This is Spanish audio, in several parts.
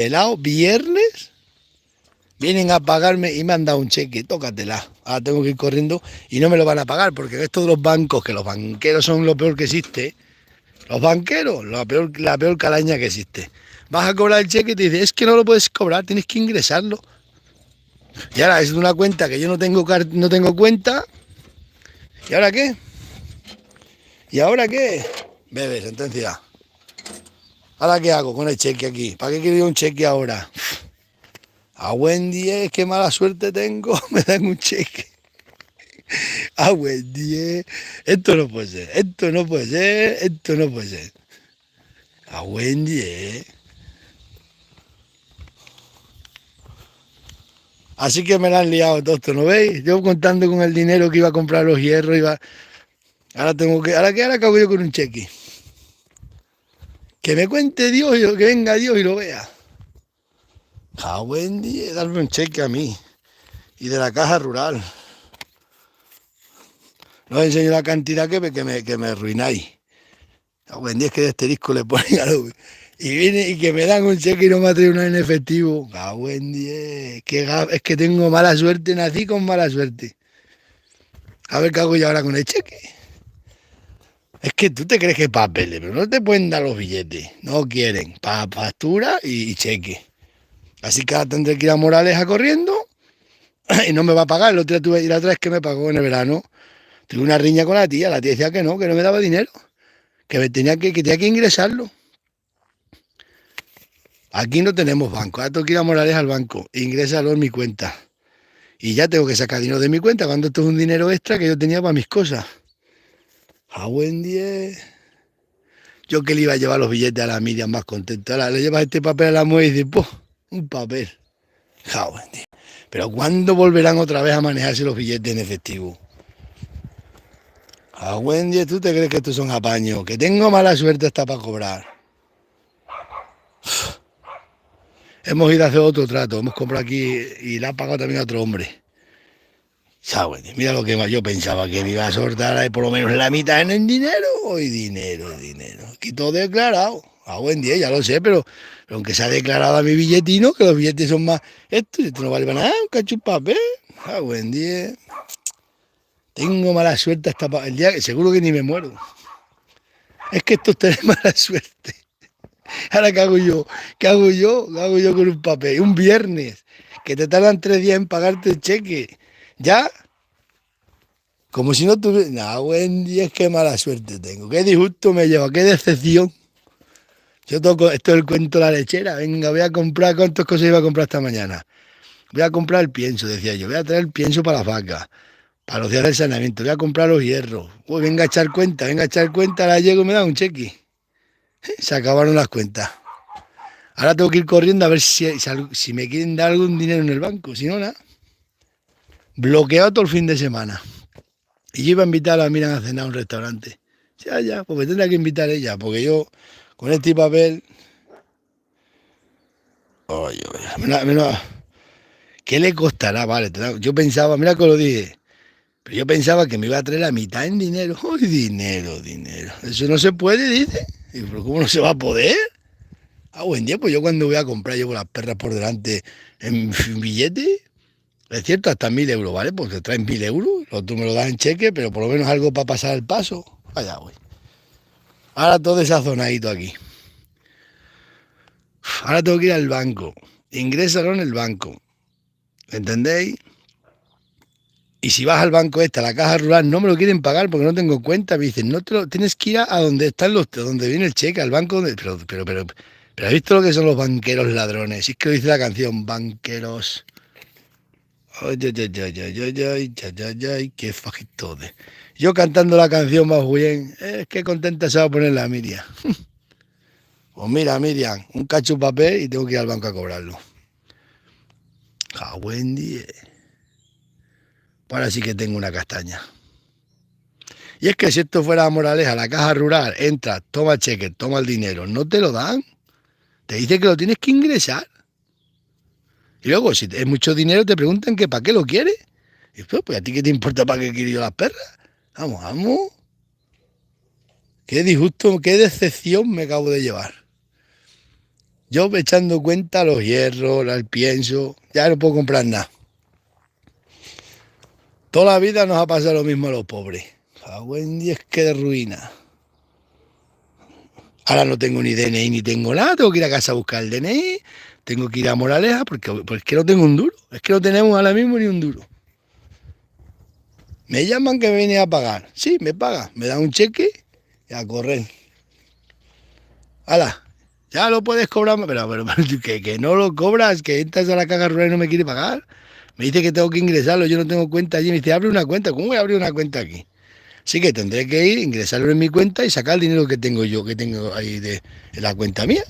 Pelado, viernes, vienen a pagarme y me han dado un cheque, tócatela. Ahora tengo que ir corriendo y no me lo van a pagar porque esto de los bancos, que los banqueros son lo peor que existe. Los banqueros, la peor calaña que existe. Vas a cobrar el cheque y te dice, es que no lo puedes cobrar, tienes que ingresarlo. Y ahora es de una cuenta que yo no tengo cuenta. ¿Y ahora qué? ¿Y ahora qué? Bebe, sentencia. ¿Ahora qué hago con el cheque aquí? ¿Para qué quiero yo un cheque ahora? A buen día, qué mala suerte tengo, me dan un cheque. A buen día, esto no puede ser, esto no puede ser, esto no puede ser. A buen día. Así que me la han liado todo esto, ¿no veis? Yo contando con el dinero que iba a comprar los hierros, ahora tengo que, ahora acabo yo con un cheque. Que me cuente Dios, que venga Dios y lo vea. A buen día, darme un cheque a mí y de la caja rural. No os enseño la cantidad que me arruináis. A buen día es que de asterisco le ponen a lo... Y viene y que me dan un cheque y no me ha traído uno en efectivo. A buen día, es que tengo mala suerte, nací con mala suerte. A ver qué hago yo ahora con el cheque. Es que tú te crees que papeles, pero no te pueden dar los billetes. No quieren. Factura y cheque. Así que ahora tendré que ir a Morales a corriendo y no me va a pagar. El otro día tuve, y la otra vez que me pagó en el verano, tuve una riña con la tía. La tía decía que no me daba dinero. Que tenía que ingresarlo. Aquí no tenemos banco. Ahora tengo que ir a Morales al banco. Ingrésalo en mi cuenta. Y ya tengo que sacar dinero de mi cuenta cuando esto es un dinero extra que yo tenía para mis cosas. A buen día. Yo que le iba a llevar los billetes a la Miriam más contenta. Ahora le llevas este papel a la mujer y dice, ¡pum! Un papel. Ja, buen día. Pero ¿cuándo volverán otra vez a manejarse los billetes en efectivo? A buen día, ¿tú te crees que estos son apaños? Que tengo mala suerte hasta para cobrar. Hemos ido a hacer otro trato. Hemos comprado aquí y le ha pagado también a otro hombre. Ya, buen día. Mira lo que yo pensaba que me iba a soltar ahí por lo menos la mitad en el dinero. Y dinero, dinero. Aquí todo declarado. A buen día, ya lo sé, pero aunque se ha declarado a mi billetino, que los billetes son más. Esto no vale para nada, un cacho de papel. A buen día. Tengo mala suerte hasta el día que seguro que ni me muero. Es que esto es mala suerte. Ahora, ¿qué hago yo? ¿Qué hago yo? ¿Qué hago yo con un papel? Un viernes, que te tardan 3 días en pagarte el cheque. ¿Ya? Como si no tuviera... No, buen día, es que mala suerte tengo. Qué disgusto me lleva, qué decepción. Yo toco, esto es el cuento de la lechera. Venga, voy a comprar, ¿cuántas cosas iba a comprar esta mañana? Voy a comprar el pienso, decía yo. Voy a traer el pienso para las vacas, para los días del saneamiento. Voy a comprar los hierros. Uy, venga a echar cuenta, ahora llego y me da un cheque. Se acabaron las cuentas. Ahora tengo que ir corriendo a ver si me quieren dar algún dinero en el banco. Si no, nada. Bloqueado todo el fin de semana. Y yo iba a invitar a la Miriam a cenar a un restaurante. Ya, pues me tendrá que invitar ella, porque yo con este papel... Oye, ¿qué le costará? Vale, yo pensaba, mira que lo dije, pero yo pensaba que me iba a traer la mitad en dinero. ¡Uy, dinero, dinero! Eso no se puede, dice. Y, ¿pero cómo no se va a poder? Ah, buen día, pues yo cuando voy a comprar llevo las perras por delante en billete. Es cierto, hasta 1.000 euros, ¿vale? Pues te traen 1.000 euros, tú me lo das en cheque, pero por lo menos algo para pasar el paso. Allá voy. Ahora todo desazonadito aquí. Ahora tengo que ir al banco. Ingrésalo en el banco. ¿Entendéis? Y si vas al banco a la caja rural, no me lo quieren pagar porque no tengo cuenta. Me dicen, no te lo, tienes que ir a donde están donde viene el cheque, al banco donde. Pero ¿has visto lo que son los banqueros ladrones? Si es que lo dice la canción, banqueros. Ay, ay, ay, ay, ay, ay, ay, ay, ay, qué fajito de. Yo cantando la canción más bien, qué contenta se va a poner la Miriam. Pues mira, Miriam, un cacho de papel y tengo que ir al banco a cobrarlo. Ja, buen día. Pues ahora sí que tengo una castaña. Y es que si esto fuera a Morales, a la caja rural, entras, toma el cheque, toma el dinero, no te lo dan. Te dice que lo tienes que ingresar. Y luego, si es mucho dinero, te preguntan que para qué lo quieres. Y pues a ti qué te importa para qué quiero yo las perras. Vamos, vamos. Qué disgusto, qué decepción me acabo de llevar. Yo echando cuenta los hierros, el pienso, ya no puedo comprar nada. Toda la vida nos ha pasado lo mismo a los pobres. A buen día es que de ruina. Ahora no tengo ni DNI ni tengo nada, tengo que ir a casa a buscar el DNI, tengo que ir a Moraleja porque es que no tengo un duro, es que no tenemos ahora mismo ni un duro. Me llaman que me viene a pagar, sí, me paga, me dan un cheque y a correr. ¡Hala! Ya lo puedes cobrar, pero que no lo cobras, que entras a la caja rural y no me quiere pagar. Me dice que tengo que ingresarlo, yo no tengo cuenta allí, me dice, abre una cuenta, ¿cómo voy a abrir una cuenta aquí? Así que tendré que ir, ingresarlo en mi cuenta y sacar el dinero que tengo yo, que tengo ahí en la cuenta mía.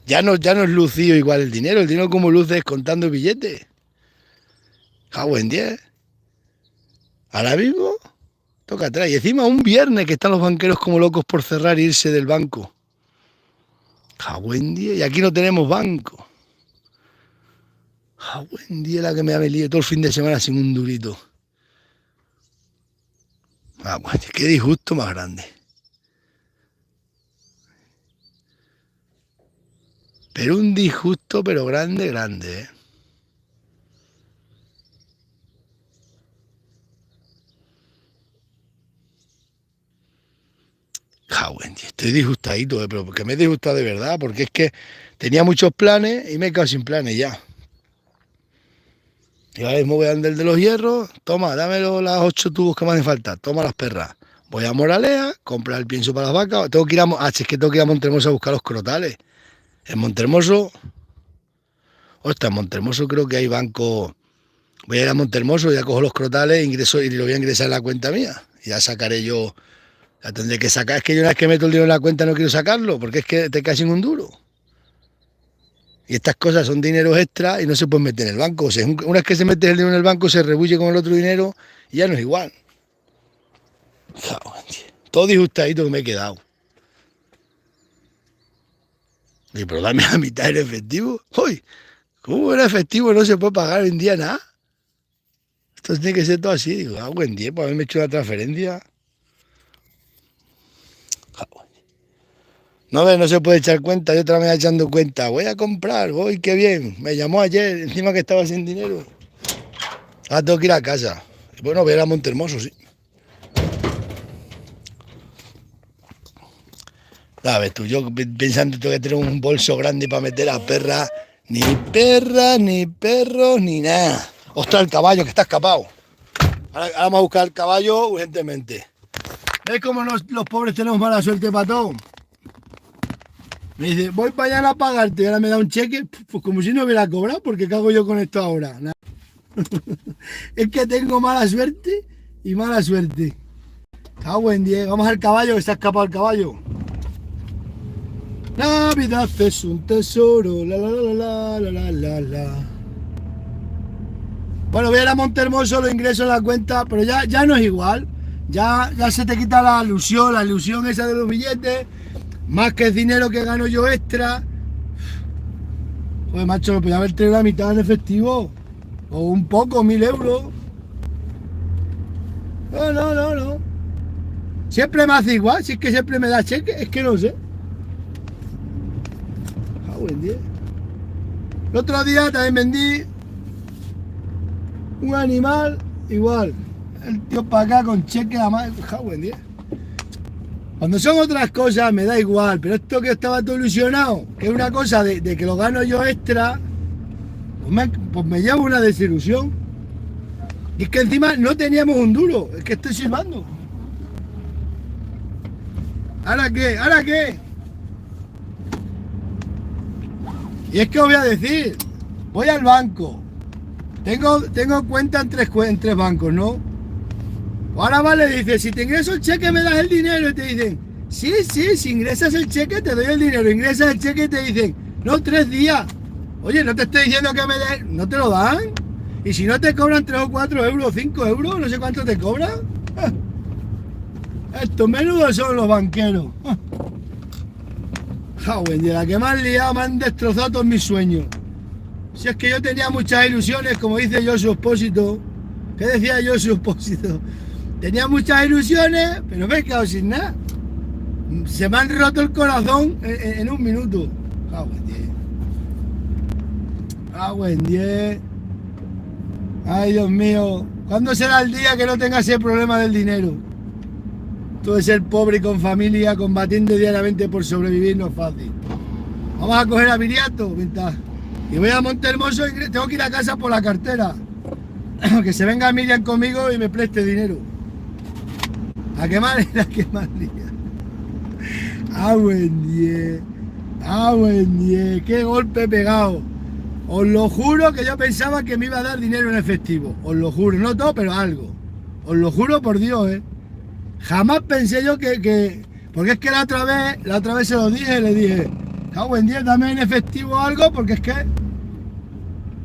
Ya no es lucido igual el dinero como luce es contando billetes. Cago en 10. Ahora mismo toca atrás. Y encima un viernes que están los banqueros como locos por cerrar e irse del banco. Cago en 10. Y aquí no tenemos banco. Cago en 10 la que me ha venido todo el fin de semana sin un durito. Bueno, qué disgusto más grande. Pero un disgusto, pero grande, grande, ¿eh? Estoy disgustadito, pero porque me he disgustado de verdad, porque es que tenía muchos planes y me he quedado sin planes ya. Y ahora mismo voy a andar de los hierros, toma, dame las 8 tubos que me hacen falta, toma las perras. Voy a Moralea, comprar el pienso para las vacas, tengo que ir es que tengo que ir a Montermoso a buscar los crotales. En Montermoso, ostras, en Montermoso creo que hay banco. Voy a ir a Montermoso, ya cojo los crotales, ingreso y lo voy a ingresar en la cuenta mía. Y ya sacaré yo. La tendré que sacar. Es que yo una vez que meto el dinero en la cuenta no quiero sacarlo, porque es que te cae sin un duro. Y estas cosas son dineros extra y no se pueden meter en el banco. O sea, una vez que se mete el dinero en el banco, se rebulle con el otro dinero y ya no es igual. Todo disgustadito que me he quedado. Y pero dame la mitad en efectivo. ¡Uy! ¿Cómo era efectivo? No se puede pagar hoy en día nada. Esto tiene que ser todo así. Digo, buen día, pues haberme hecho una transferencia. No ves, no se puede echar cuenta, yo otra vez echando cuenta. Voy a comprar, voy, qué bien. Me llamó ayer, encima que estaba sin dinero. Ahora tengo que ir a casa. Bueno, voy a ir a Montermoso, sí. A ver, tú, yo pensando que tengo que tener un bolso grande para meter a perras. Ni perras, ni perros, ni nada. Ostras, el caballo que está escapado. Ahora vamos a buscar el caballo urgentemente. ¿Ves cómo los pobres tenemos mala suerte para todo? Me dice, voy para allá a pagarte y ahora me da un cheque, pues como si no hubiera cobrado, porque ¿qué hago yo con esto ahora? Es que tengo mala suerte y mala suerte. Cago en 10, vamos al caballo que se ha escapado el caballo. Navidad es un tesoro, la la la la la la la. Bueno, voy a ir a Montermoso, lo ingreso en la cuenta, pero ya no es igual. Ya se te quita la ilusión esa de los billetes. Más que el dinero que gano yo extra. Joder, macho, me podía haber traído la mitad en efectivo. O un poco, 1000 euros. No. Siempre me hace igual, si es que siempre me da cheque, es que no sé. Buen día. El otro día también vendí un animal igual. El tío para acá con cheque a más. Buen día. Cuando son otras cosas me da igual, pero esto que estaba todo ilusionado, que es una cosa de que lo gano yo extra, pues me llevo una desilusión. Y es que encima no teníamos un duro, es que estoy silbando. ¿Ahora qué? ¿Ahora qué? Y es que os voy a decir, voy al banco, tengo cuenta en tres bancos, ¿no? Ahora vale, dice, si te ingreso el cheque me das el dinero y te dicen, sí, si ingresas el cheque te doy el dinero, ingresas el cheque y te dicen, no, 3 días. Oye, no te estoy diciendo que me des, no te lo dan. Y si no te cobran 3 o 4 euros, 5 euros, no sé cuánto te cobran. Estos menudos son los banqueros. De la que me han liado, me han destrozado todos mis sueños. Si es que yo tenía muchas ilusiones, como dice Josu Expósito. ¿Qué decía Josu Expósito? Tenía muchas ilusiones, pero me he quedado sin nada. Se me han roto el corazón en un minuto. Cago en 10. Cago en 10. Ay, Dios mío. ¿Cuándo será el día que no tenga ese problema del dinero? Tú de ser pobre y con familia, combatiendo diariamente por sobrevivir, no es fácil. Vamos a coger a Viriato, mientras. Y voy a Montehermoso y tengo que ir a casa por la cartera. Que se venga Miriam conmigo y me preste dinero. ¿A qué manera? ¿A qué manera? ¡Ah, buen 10! ¡Ah, buen 10! ¡Qué golpe pegado! Os lo juro que yo pensaba que me iba a dar dinero en efectivo. Os lo juro, no todo, pero algo. Os lo juro por Dios, ¿eh? Jamás pensé yo que... Porque es que la otra vez se lo dije, le dije, cago en 10, dame en efectivo algo, porque es que...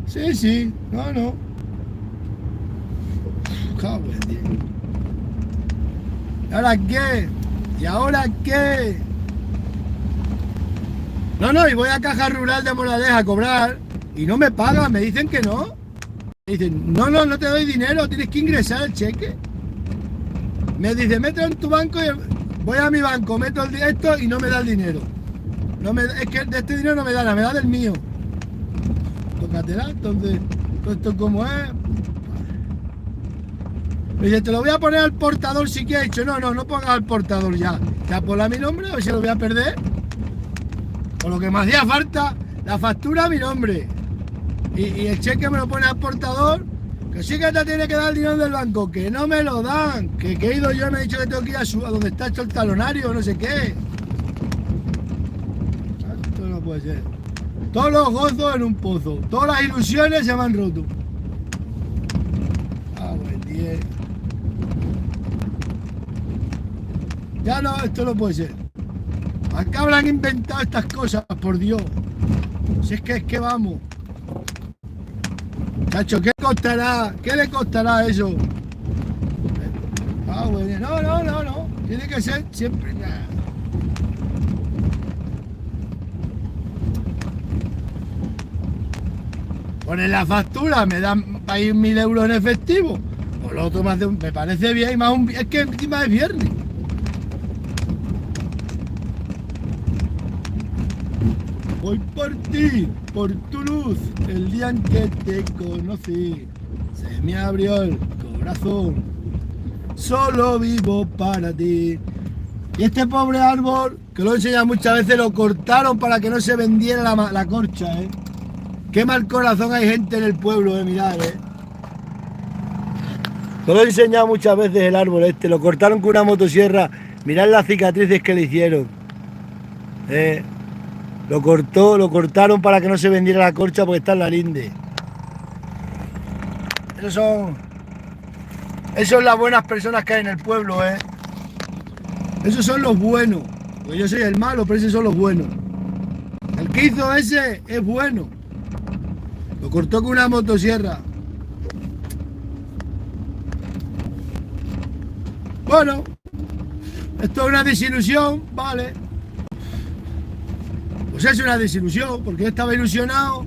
Sí, no. Cago en 10. ¿Y ahora qué? ¿Y ahora qué? No, y voy a Caja Rural de Moraleja a cobrar y no me pagan, me dicen que no. Me dicen, no te doy dinero, tienes que ingresar el cheque. Me dice, mételo en tu banco y voy a mi banco, meto el esto y no me da el dinero. Es que de este dinero no me da nada, me da del mío. Tócatela, entonces, esto como es. Me dice, te lo voy a poner al portador si quieres. He dicho, no pongas al portador ya. Ya ponla a mi nombre, a ver si lo voy a perder. O lo que me hacía falta, la factura a mi nombre. Y el cheque me lo pone al portador. Que sí que te tiene que dar el dinero del banco, que no me lo dan. Que he ido yo y me he dicho que tengo que ir a donde está hecho el talonario, no sé qué. Esto no puede ser. Todos los gozos en un pozo. Todas las ilusiones se me han roto. Ah, buen 10. Ya no, esto no puede ser. Acá habrán inventado estas cosas, por Dios. Si es que vamos. Chacho, ¿qué costará? ¿Qué le costará eso? Ah, bueno, no. Tiene que ser siempre. Ponen la factura, me dan para ir 1000 euros en efectivo. Pues lo otro me parece bien, y más es que encima es viernes. Voy por ti, por tu luz, el día en que te conocí, se me abrió el corazón, solo vivo para ti. Y este pobre árbol, que lo he enseñado muchas veces, lo cortaron para que no se vendiera la corcha, ¿eh? Qué mal corazón hay gente en el pueblo, mirad, ¿eh? Te lo he enseñado muchas veces el árbol este, lo cortaron con una motosierra, mirad las cicatrices que le hicieron, Lo cortaron para que no se vendiera la corcha porque está en la linde. Esos son las buenas personas que hay en el pueblo, ¿eh? Esos son los buenos. Pues yo soy el malo, pero esos son los buenos. El que hizo ese es bueno. Lo cortó con una motosierra. Bueno, esto es una desilusión, vale. Pues es una desilusión, porque yo estaba ilusionado,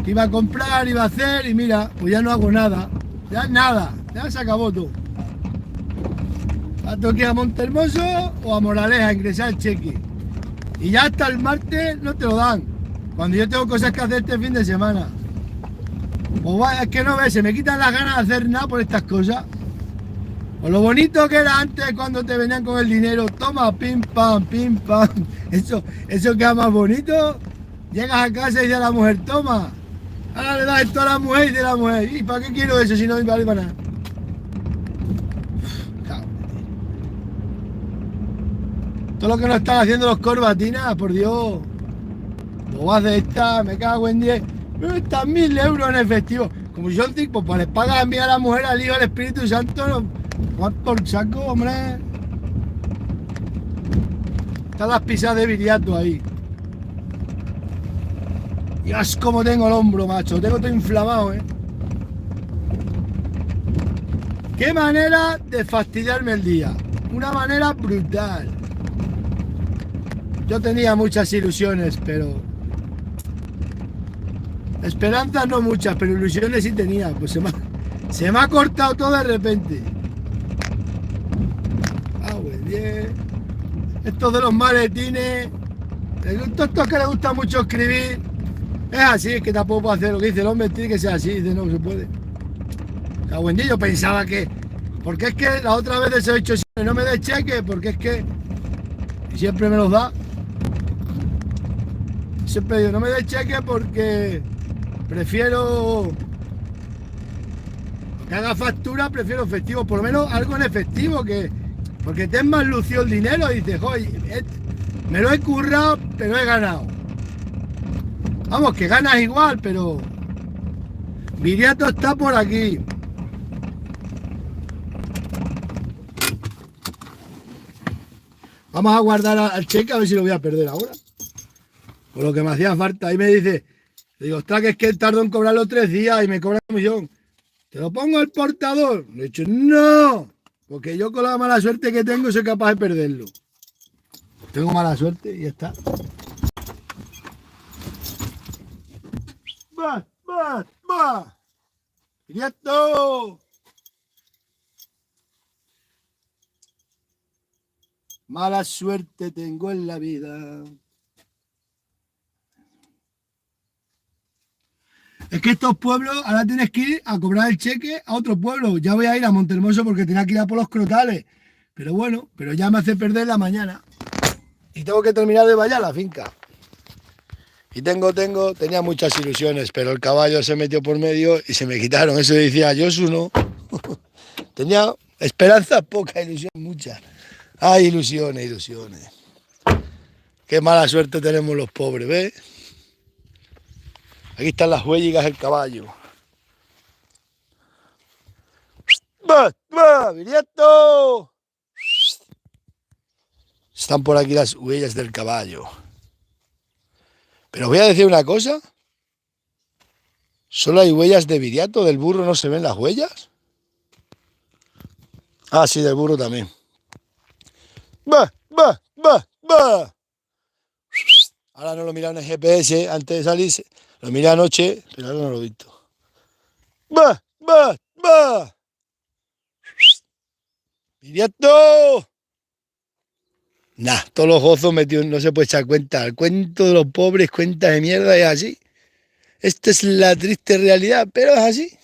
que iba a comprar, iba a hacer, y mira, pues ya no hago nada. Ya nada, ya se acabó todo. Ya tengo que ir a Montehermoso o a Moraleja a ingresar el cheque. Y ya hasta el martes no te lo dan, cuando yo tengo cosas que hacer este fin de semana. Pues es que no ves, se me quitan las ganas de hacer nada por estas cosas. O lo bonito que era antes cuando te venían con el dinero, toma, pim pam. Eso queda más bonito. Llegas a casa y dice a la mujer, toma. Ahora le das esto a la mujer y dice la mujer, ¿y para qué quiero eso si no me vale para nada? Todo lo que nos están haciendo los corbatinas, por Dios. Bobas de esta, me cago en 10. Están 1000 euros en efectivo. Como si son tipo, pues les pagas a enviar a la mujer, al hijo, al Espíritu Santo. No. Por saco, hombre. Están las pisadas de Viriato ahí. Dios, como tengo el hombro, macho. Tengo todo inflamado, ¿eh? Qué manera de fastidiarme el día. Una manera brutal. Yo tenía muchas ilusiones, pero... Esperanzas no muchas, pero ilusiones sí tenía. Pues se me ha cortado todo de repente. Esto de los maletines, El tonto que le gusta mucho escribir. Es así, es que tampoco puedo hacer lo que dice el hombre, tiene que ser así, dice, no se puede. O sea, buen día, yo pensaba que. Porque es que la otra vez he hecho siempre, no me des cheque, porque es que siempre me los da. Siempre digo, no me des cheque porque prefiero que haga factura, prefiero efectivo, por lo menos algo en efectivo, que porque te es más lucio el dinero y dices, joder, me lo he currado, pero he ganado. Vamos, que ganas igual, pero Viriato está por aquí. Vamos a guardar al cheque a ver si lo voy a perder ahora. Por lo que me hacía falta. Ahí me dice, le digo, ostras, que es que tardo en cobrarlo 3 días y me cobra un millón. ¿Te lo pongo el portador? Le he dicho, no, porque yo con la mala suerte que tengo soy capaz de perderlo. Tengo mala suerte y ya está. ¡Va, va, va! ¡Viriato! Mala suerte tengo en la vida. Es que estos pueblos, ahora tienes que ir a cobrar el cheque a otro pueblo. Ya voy a ir a Montehermoso porque tenía que ir a por los crotales. Pero bueno, pero ya me hace perder la mañana. Y tengo que terminar de vallar la finca. Y tenía muchas ilusiones, pero el caballo se metió por medio y se me quitaron. Eso decía Josu, ¿no? Tenía esperanza poca, ilusión mucha. Ay, ilusiones, ilusiones. Qué mala suerte tenemos los pobres, ¿ves? Aquí están las huellas del caballo. ¡Va, va, Viriato! Están por aquí las huellas del caballo. Pero os voy a decir una cosa. ¿Solo hay huellas de Viriato? ¿Del burro no se ven las huellas? Ah, sí, del burro también. ¡Va, va, va, va! Ahora no lo mira en el GPS antes de salir. Lo miré anoche, pero ahora no lo he visto. ¡Va, va, va! ¡Viriato! Nah, todos los gozos metidos no se puede echar cuenta. El cuento de los pobres, cuenta de mierda, es así. Esta es la triste realidad, pero es así.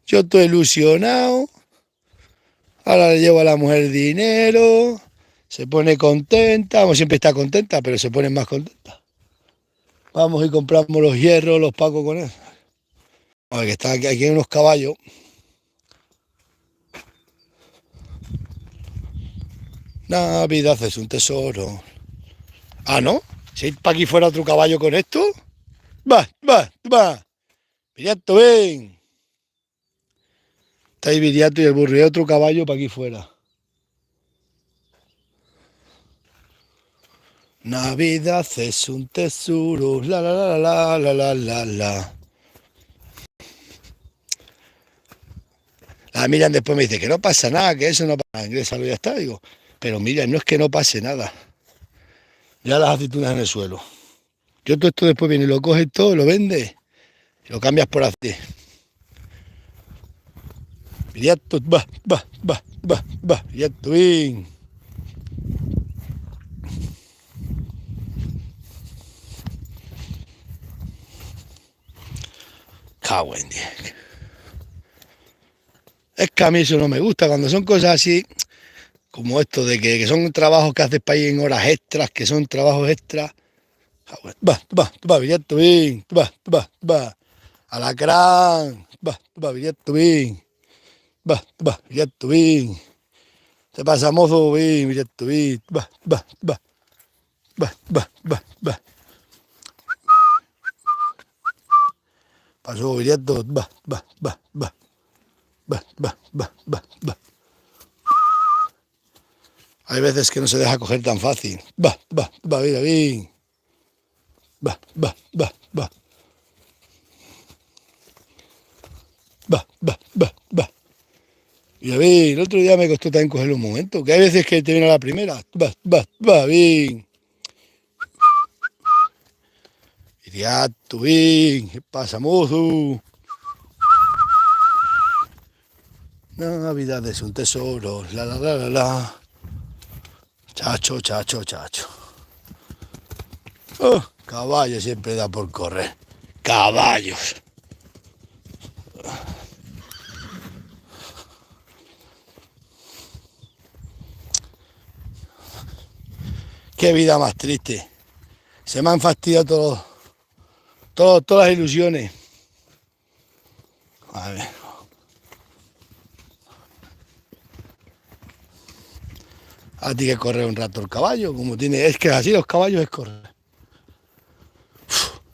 Yo estoy ilusionado. Ahora le llevo a la mujer dinero. Se pone contenta. Vamos, siempre está contenta, pero se pone más contenta. Vamos y compramos los hierros, los pacos con él. A ver, que están aquí hay unos caballos. Navidad es un tesoro. Ah, ¿no? Si hay para aquí fuera otro caballo con esto. Va, va, va. Viriato, ven. Está ahí Viriato y el burro y otro caballo para aquí fuera. Navidad es un tesoro. La, la, la, la, la, la, la, la. La Miriam después me dice que no pasa nada, que eso no pasa nada. Ingrésalo y ya está. Digo, pero Miriam, no es que no pase nada. Ya las aceitunas en el suelo. Yo todo esto después viene y lo coges todo, lo vendes y lo cambias por aceite. Viriato, va, va, va, va, va. Viriato, bien. Cago en 10. Es que a mí eso no me gusta, cuando son cosas así, como esto de que son trabajos que haces para ir en horas extras, que son trabajos extras. Va, va, va, Viriato, bien. Va, va, va. Alacrán. Va, va, Viriato, bien. Va, va, Viriato, bien. Te pasa, mozo, bien, Viriato, bien. Va, va, va. Va, va, va, va. Pasó Viriato, va, va, va, va. Va, va, va, va, va. Hay veces que no se deja coger tan fácil. Va, va, va, mira, bien. Va, va, va, va. Va, va, va, va. Mira, bien. El otro día me costó también cogerlo un momento. Que hay veces que te viene a la primera. Va, va, va, bien. Viriato, bien. ¿Qué pasa, mozo? Navidad es un tesoro. La, la, la, la, la. Chacho, chacho, chacho. Oh, caballo siempre da por correr. Caballos. Qué vida más triste. Se me han fastidiado todas las ilusiones. A ver. A ti que correr un rato el caballo, como tiene. Es que así los caballos es correr.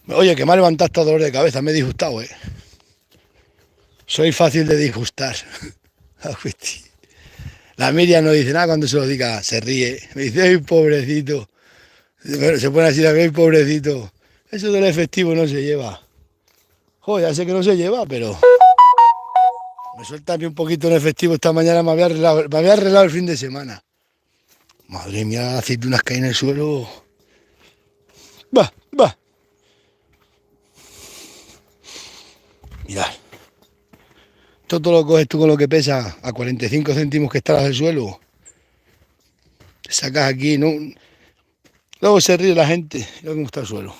Oye, que me ha levantado hasta dolor de cabeza, me he disgustado, ¿eh? Soy fácil de disgustar. La Miriam no dice nada cuando se lo diga, se ríe. Me dice, ay, pobrecito. Bueno, se pone así, ay, pobrecito. Eso del efectivo no se lleva. Joder, ya sé que no se lleva, pero... Me suelta a mí un poquito en efectivo esta mañana, me había arreglado el fin de semana. Madre mía, las aceitunas que hay en el suelo. Va, va. Mirad. Todo lo coges tú con lo que pesa a 45 céntimos que está del suelo. Te sacas aquí, ¿no? Luego se ríe la gente, lo que está el suelo.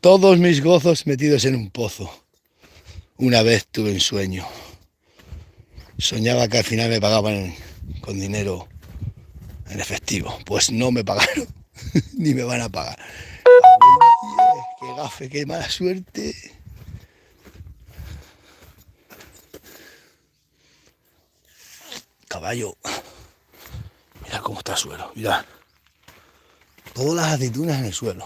Todos mis gozos metidos en un pozo. Una vez tuve un sueño. Soñaba que al final me pagaban con dinero en efectivo. Pues no me pagaron, ni me van a pagar. Qué gafe, qué mala suerte. Caballo. Mira cómo está el suelo, mira. Todas las aceitunas en el suelo.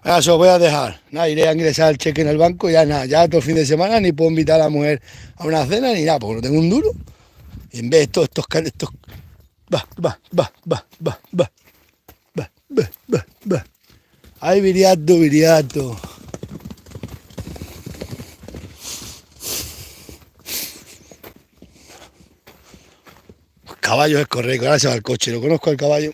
Venga, eso os voy a dejar. Nada, iré a ingresar el cheque en el banco y ya nada, ya todo el fin de semana ni puedo invitar a la mujer a una cena ni nada, porque no tengo un duro. Y en vez de estos va. Ay, viriato, viriato. Caballo es correcto, ahora se va el coche, lo conozco al caballo.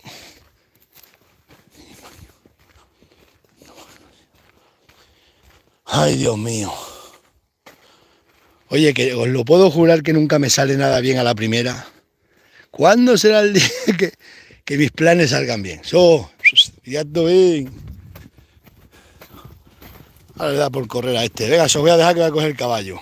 Ay, Dios mío. Oye, que os lo puedo jurar que nunca me sale nada bien a la primera. ¿Cuándo será el día que mis planes salgan bien? Ya bien. Ahora le da por correr a este. Venga, os voy a dejar que va a coger el caballo.